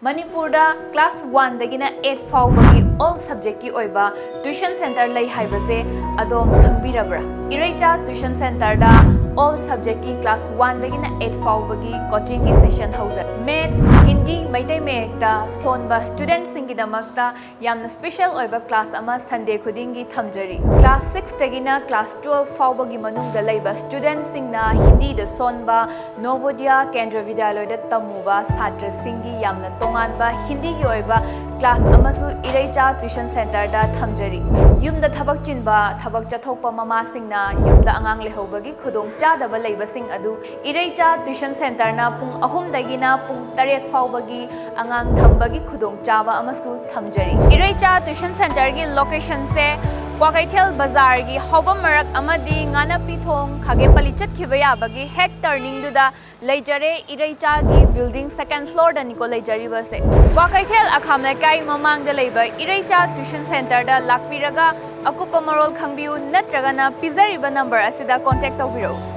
Manipurda class 1 dagina 8 faubagi all subject ki oiba tuition center lai haibase adom khangbirabra Ereicha tuition center da all subject ki class 1 dagina 8 faubagi coaching ki session hauza maths hindi maitai mek da sonba student singi damakta yamna special oiba class ama sunday khudingi thamjari class 6 dagina class 12 faubagi manungda laiba student singna hindi da sonba novodia kendra vidyaloy da tamuba SATRASINGI yamna tonganba hindi ki oiba class amasu Ereicha tuition center da thamjari yumda thabak chinba thabak chathokpa mama singna yumda angang lehobagi khudong chadaba leiba sing adu Ereicha tuition center na pung 3 dagina pung 8 faubagi angang thambagi khudong chaba amasu thamjari Ereicha tuition center gi location se Kwakeithel Bazaar gi hobam marak amadi ngana pithong khage pali chatkhiba yabagi hek turning duda leijare Ereicha gi building second floor da niko leijari base Kwakeithel AKHAM LEIKAI MAMANG da leiba Ereicha tuition center da lakpiraga AKUPA marol khangbiu natragana pizariba number asida contact tawbiro